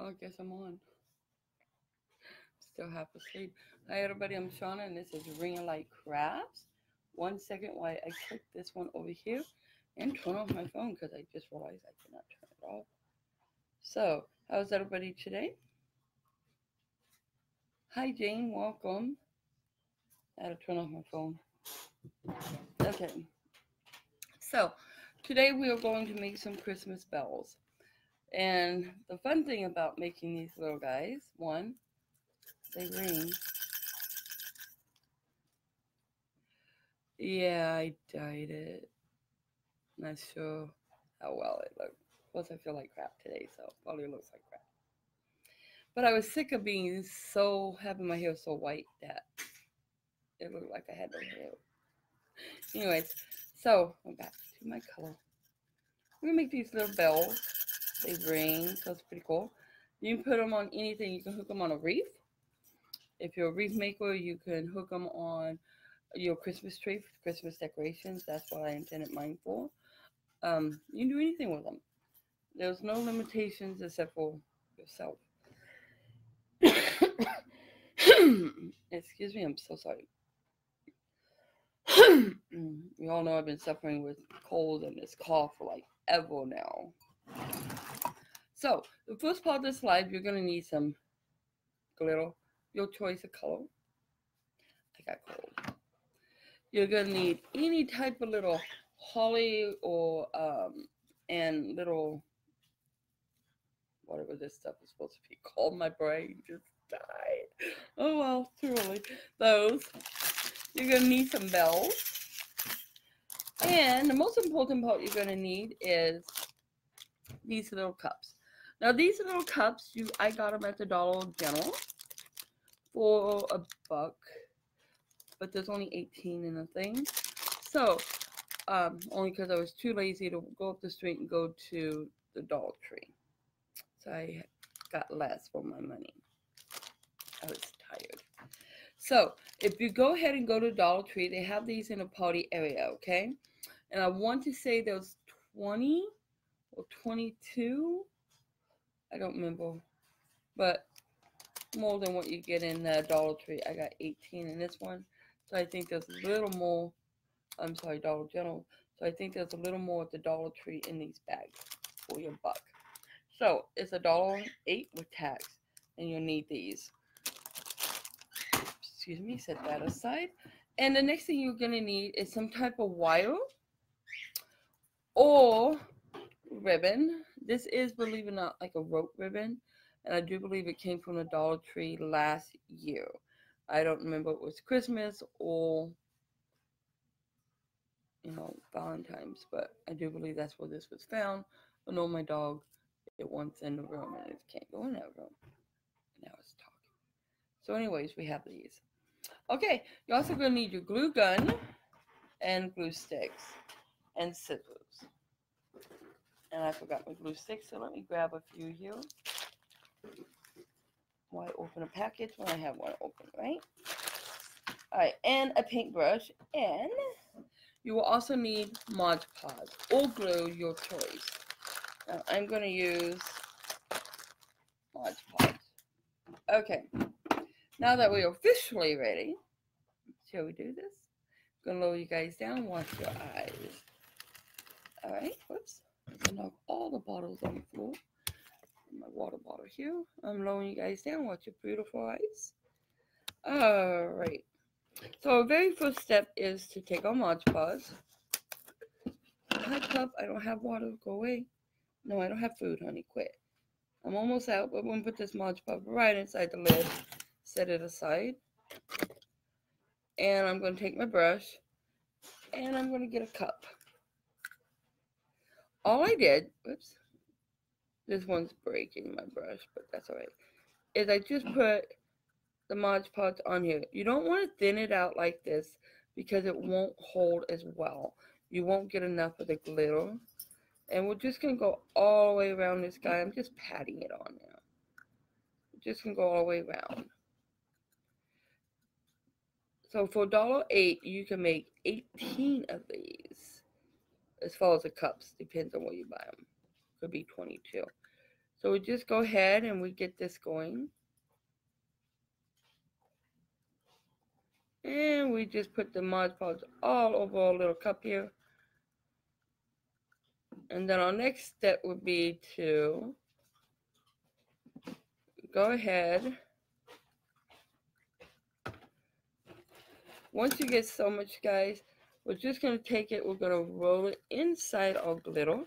Oh, I guess I'm on. Still half asleep. Hi, everybody. I'm Shauna, and this is Ring of Light Crafts. 1 second while I click this one over here and turn off my phone because I just realized I cannot turn it off. So, how's everybody today? Hi, Jane. Welcome. I had to turn off my phone. Okay. So, today we are going to make some Christmas bells. And the fun thing about making these little guys, one, they ring. Yeah, I dyed it. Not sure how well it looked. Plus, I feel like crap today, so it probably looks like crap. But I was sick of being having my hair so white that it looked like I had no hair. Anyways, so I'm back to my color. We're gonna make these little bells. They ring, so it's pretty cool. You can put them on anything. You can hook them on a wreath. If you're a wreath maker, you can hook them on your Christmas tree for Christmas decorations. That's what I intended mine for. You can do anything with them. There's no limitations except for yourself. Excuse me, I'm so sorry. You all know I've been suffering with cold and this cough for like ever now. So, the first part of this slide, you're going to need some glitter, your choice of color. I got cold. You're going to need any type of little holly or, and little, whatever this stuff is supposed to be called. My brain just died. Oh well, too early. Those. You're going to need some bells. And the most important part you're going to need is these little cups. Now these little cups, I got them at the Dollar General for $1, but there's only 18 in the thing. So, only because I was too lazy to go up the street and go to the Dollar Tree. So I got less for my money. I was tired. So, if you go ahead and go to Dollar Tree, they have these in a party area, okay? And I want to say there's 20 or 22. I don't remember. But more than what you get in the Dollar Tree. I got 18 in this one. So I think there's a little more. I'm sorry, Dollar General. So I think there's a little more at the Dollar Tree in these bags for your $1. So it's $1.08 with tax. And you'll need these. Excuse me, set that aside. And the next thing you're going to need is some type of wire or ribbon. This is, believe it or not, like a rope ribbon. And I do believe it came from the Dollar Tree last year. I don't remember if it was Christmas or, Valentine's, but I do believe that's where this was found. I know my dog, it wants in the room and it can't go in that room. Now it's talking. So anyways, we have these. Okay, you're also going to need your glue gun and glue sticks and scissors. And I forgot my glue sticks, so let me grab a few here. Why open a package when I have one open, right? Alright, and a paintbrush, and you will also need Mod Podge or glue, your choice. Now I'm going to use Mod Podge. Okay, now that we're officially ready, shall we do this? I'm going to lower you guys down, watch your eyes. Alright, whoops. I'm knock all the bottles on the floor. My water bottle here. I'm lowering you guys down, watch your beautiful eyes. Alright. So our very first step is to take our Mod Podge. Hi, pup. I don't have water. Go away. No, I don't have food, honey. Quit. I'm almost out, but I'm going to put this Mod Podge right inside the lid. Set it aside. And I'm going to take my brush. And I'm going to get a cup. All I did, oops, this one's breaking my brush, but that's alright, is I just put the Mod Podge on here. You don't want to thin it out like this because it won't hold as well. You won't get enough of the glitter. And we're just going to go all the way around this guy. I'm just patting it on now. We're just going to go all the way around. So for $1.08, you can make 18 of these. As far as the cups, depends on where you buy them. Could be 22. So we just go ahead and we get this going. And we just put the Mod Podge all over our little cup here. And then our next step would be to go ahead. Once you get so much, guys, we're just going to take it, we're going to roll it inside our glitter.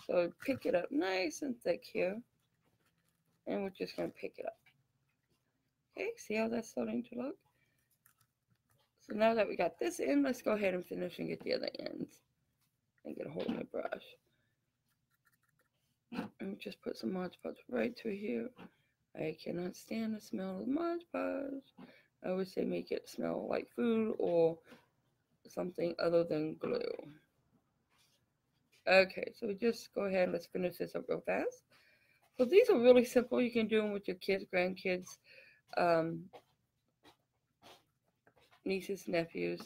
So pick it up nice and thick here. And we're just going to pick it up. Okay, see how that's starting to look? So now that we got this in, let's go ahead and finish and get the other ends. And get a hold of my brush. And just put some Mod Podge right through here. I cannot stand the smell of Mod Podge. I would say make it smell like food or something other than glue. Okay, so just go ahead and let's finish this up real fast. So these are really simple. You can do them with your kids, grandkids, nieces, nephews,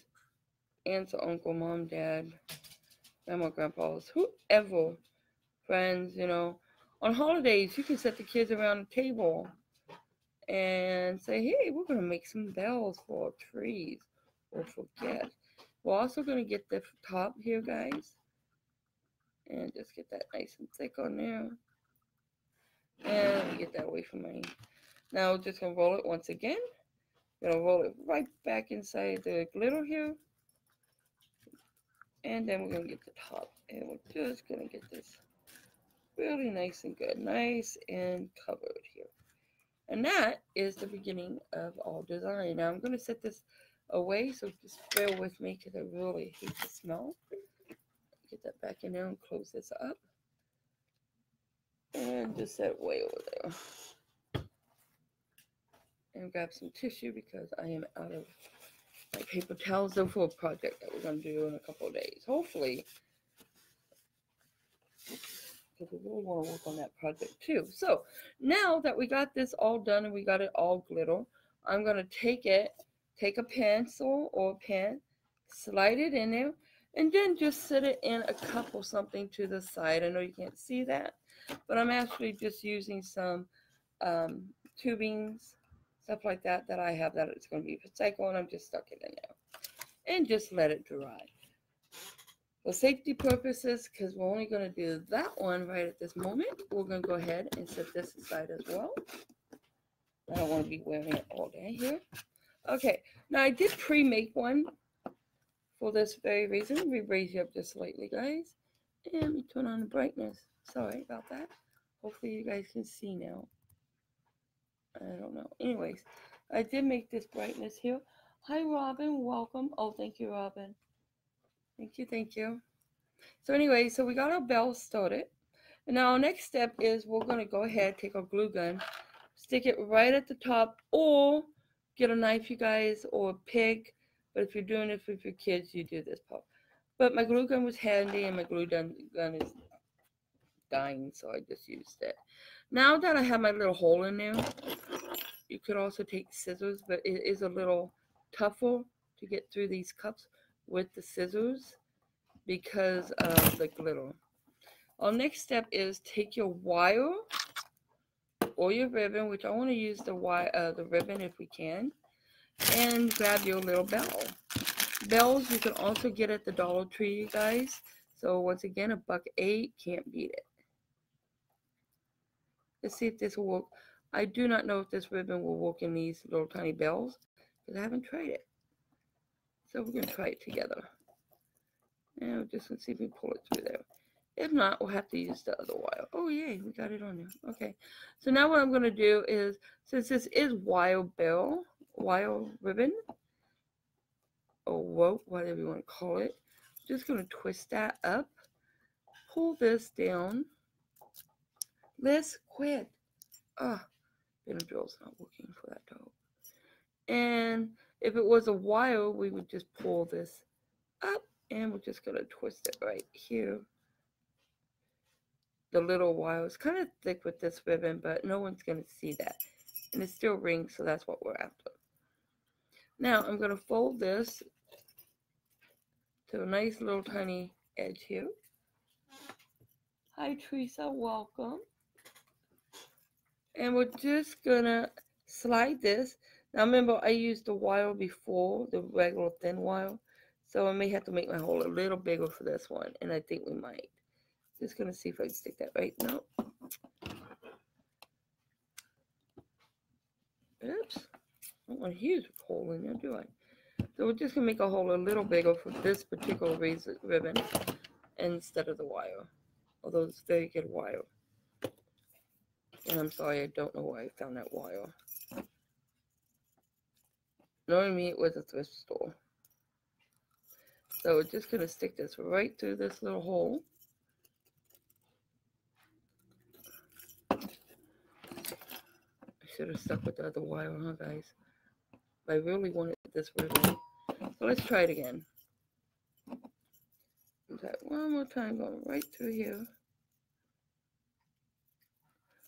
aunts, uncle, mom, dad, grandma, grandpas, whoever, friends, you know. On holidays, you can set the kids around the table and say, hey, we're going to make some bells for trees or for guests. We're also going to get the top here, guys, and just get that nice and thick on there. And get that away from me. Now, we're just going to roll it once again. Going to roll it right back inside the glitter here. And then we're going to get the top. And we're just going to get this really nice and good. Nice and covered here. And that is the beginning of our design. Now, I'm going to set this away, so just bear with me because I really hate the smell. Get that back in there and close this up. And just set it way over there. And grab some tissue because I am out of my paper towels though for a project that we're going to do in a couple of days. Hopefully. Because we really want to work on that project too. So now that we got this all done and we got it all glitter, I'm going to take a pencil or a pen, slide it in there, and then just set it in a cup or something to the side. I know you can't see that, but I'm actually just using some tubings, stuff like that I have that it's going to be recycled, and I'm just stuck it in there. And just let it dry. For safety purposes, because we're only going to do that one right at this moment, we're going to go ahead and set this aside as well. I don't want to be wearing it all day here. Okay, now I did pre-make one for this very reason. Let me raise you up just slightly, guys. And let me turn on the brightness. Sorry about that. Hopefully you guys can see now. I don't know. Anyways, I did make this brightness here. Hi, Robin. Welcome. Oh, thank you, Robin. Thank you, thank you. So anyway, so we got our bell started. And now our next step is we're going to go ahead, take our glue gun, stick it right at the top, or get a knife, you guys, or a pig. But if you're doing it with your kids, you do this part. But my glue gun was handy, and my glue gun is dying, so I just used it. Now that I have my little hole in there, you could also take scissors, but it is a little tougher to get through these cups with the scissors because of the glitter. Our next step is take your wire or your ribbon, which I want to use the ribbon if we can, and grab your little bell. Bells you can also get at the Dollar Tree, you guys. So once again, $1.08, can't beat it. Let's see if this will work. I do not know if this ribbon will work in these little tiny bells because I haven't tried it. So we're going to try it together. And we're just going to see if we pull it through there. If not, we'll have to use the other wire. Oh, yay, we got it on there. Okay. So now what I'm going to do is, since this is wire ribbon, or rope, whatever you want to call it, I'm just going to twist that up, pull this down. Liz, quit. Benadryl's not working for that dog. And if it was a wire, we would just pull this up, and we're just going to twist it right here. The little wire is kind of thick with this ribbon, but no one's going to see that. And it still rings, so that's what we're after. Now, I'm going to fold this to a nice little tiny edge here. Hi, Teresa. Welcome. And we're just gonna slide this. Now remember, I used the wire before, the regular thin wire. So I may have to make my hole a little bigger for this one, and I think we might. Just gonna see if I can stick that right. No. Oops. I don't want a huge hole in there, do I? So we're just gonna make a hole a little bigger for this particular ribbon instead of the wire. Although it's very good wire. And I'm sorry, I don't know where I found that wire. Knowing me, it was a thrift store. So we're just going to stick this right through this little hole. I should have stuck with the other wire, huh, guys? But I really wanted this ribbon. So let's try it again. Try it one more time, going right through here.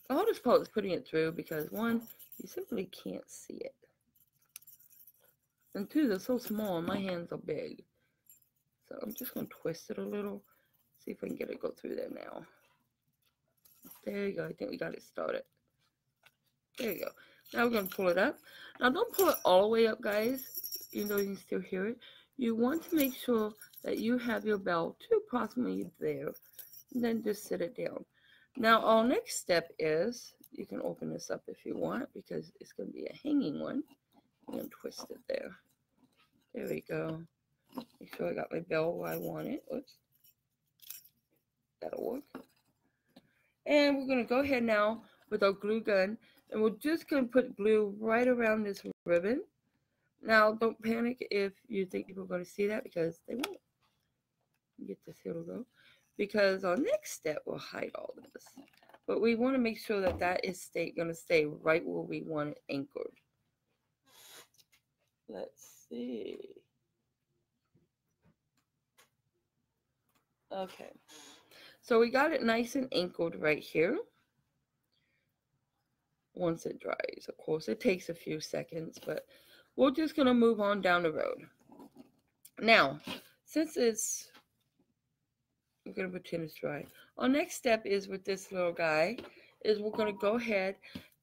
The hardest part is putting it through because, one, you simply can't see it. And two, they're so small and my hands are big. So I'm just going to twist it a little. See if I can get it go through there now. There you go. I think we got it started. There you go. Now we're going to pull it up. Now don't pull it all the way up, guys, even though you can still hear it. You want to make sure that you have your bell to approximately there. And then just sit it down. Now our next step is, you can open this up if you want because it's going to be a hanging one. I'm going to twist it there. There we go. Make sure I got my bell where I want it. Oops. That'll work. And we're going to go ahead now with our glue gun. And we're just going to put glue right around this ribbon. Now, don't panic if you think people are going to see that because they won't. Get this here to go. Because our next step will hide all this. But we want to make sure that that is going to stay right where we want it anchored. Let's see. Okay. So we got it nice and anchored right here. Once it dries, of course, it takes a few seconds, but we're just going to move on down the road. Now, since we're going to pretend it's dry. Our next step is with this little guy, is we're going to go ahead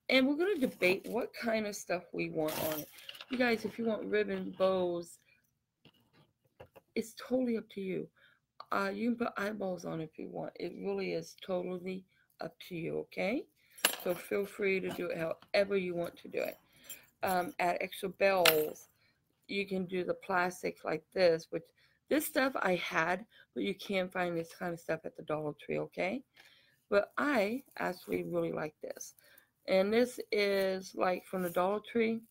and we're going to debate what kind of stuff we want on it. You guys, if you want ribbon, bows, it's totally up to you. You can put eyeballs on it if you want. It really is totally up to you, okay? So feel free to do it however you want to do it. Add extra bells. You can do the plastic like this, which this stuff I had, but you can find this kind of stuff at the Dollar Tree, okay? But I actually really like this. And this is like from the Dollar Tree,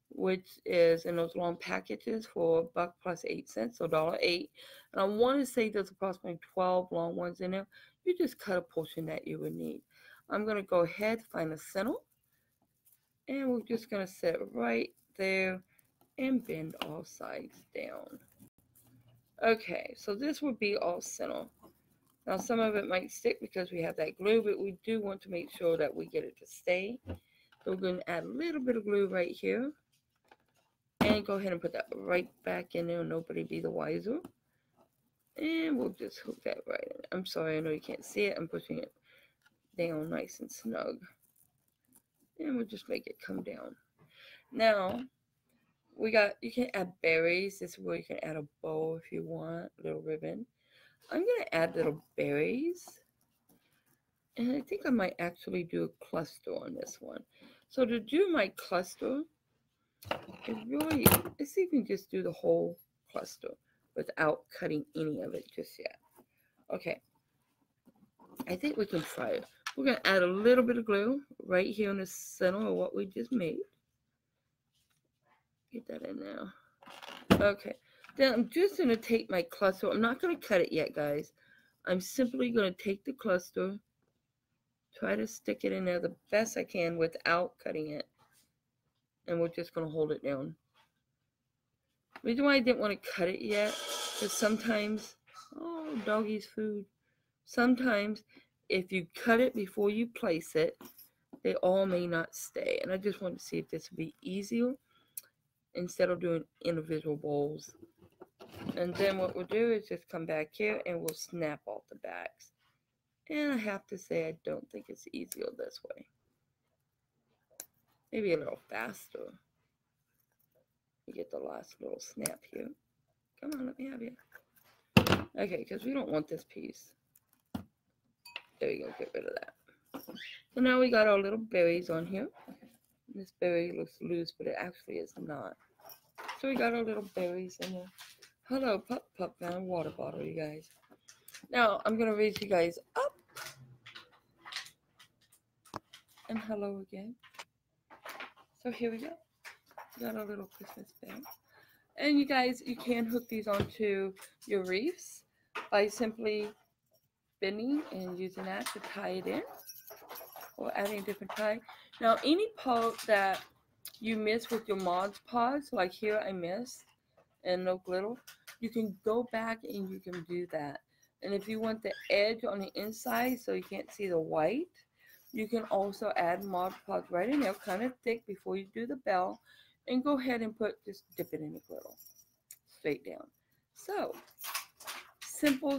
which is in those long packages for $1 plus 8 cents, so $1.08. And I want to say there's approximately 12 long ones in there. You just cut a portion that you would need. I'm going to go ahead, find the center, and we're just going to set it right there and bend all sides down. Okay, so this would be all center. Now some of it might stick because we have that glue, but we do want to make sure that we get it to stay. So we're going to add a little bit of glue right here. And go ahead and put that right back in there, nobody be the wiser. And we'll just hook that right in. I'm sorry, I know you can't see it. I'm pushing it down nice and snug. And we'll just make it come down. Now, you can add berries. This is where you can add a bow if you want, a little ribbon. I'm going to add little berries. And I think I might actually do a cluster on this one. So to do my cluster, let's see if we can just do the whole cluster without cutting any of it just yet. Okay, I think we can try it. We're going to add a little bit of glue right here in the center of what we just made. Get that in there. Okay, then I'm just going to take my cluster. I'm not going to cut it yet, guys. I'm simply going to take the cluster, try to stick it in there the best I can without cutting it. And we're just going to hold it down. The reason why I didn't want to cut it yet is sometimes, oh, doggy's food. Sometimes if you cut it before you place it, they all may not stay. And I just wanted to see if this would be easier instead of doing individual bowls. And then what we'll do is just come back here and we'll snap off the backs. And I have to say, I don't think it's easier this way. Maybe a little faster. You get the last little snap here. Come on, let me have you. Okay, because we don't want this piece. There we go, get rid of that. So now we got our little berries on here. This berry looks loose, but it actually is not. So we got our little berries in there. Hello, Pup Pup found a water bottle, you guys. Now I'm gonna raise you guys up. And hello again. So here we go. We got our little Christmas bell. And you guys, you can hook these onto your wreaths by simply bending and using that to tie it in, or adding a different tie. Now any part that you miss with your Mod Podge, like here I missed and no glitter, you can go back and you can do that. And if you want the edge on the inside so you can't see the white, you can also add Mod Podge right in there, kind of thick before you do the bell, and go ahead and just dip it in the glitter straight down. So simple,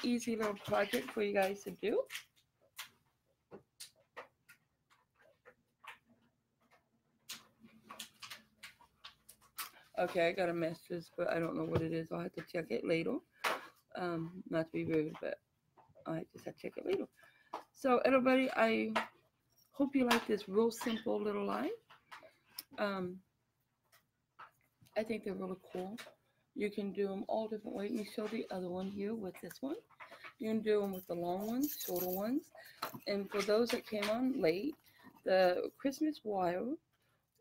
easy little project for you guys to do. Okay, I got a message, but I don't know what it is. I'll have to check it later. Not to be rude, but I just have to check it later. So everybody, I hope you like this real simple little line. I think they're really cool. You can do them all different ways. Let me show the other one here with this one. You can do them with the long ones, shorter ones. And for those that came on late, the Christmas wire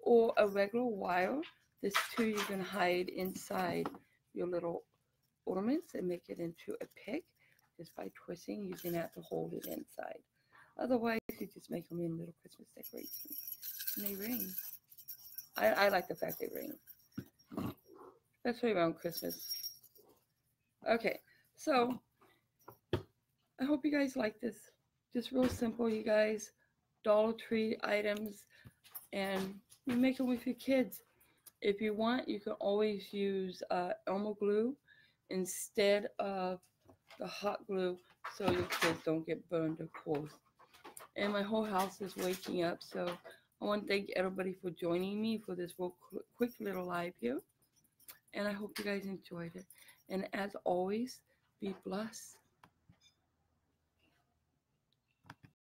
or a regular wire, this too you can hide inside your little ornaments and make it into a pick just by twisting, using that to hold it inside. Otherwise, you just make them in little Christmas decorations. And they ring. I like the fact they ring, especially around Christmas. Okay, so I hope you guys like this. Just real simple, you guys. Dollar Tree items, and you make them with your kids. If you want, you can always use Elmo glue instead of the hot glue so your kids don't get burned, of course. And my whole house is waking up, so I want to thank everybody for joining me for this real quick little live here. And I hope you guys enjoyed it. And as always, be blessed.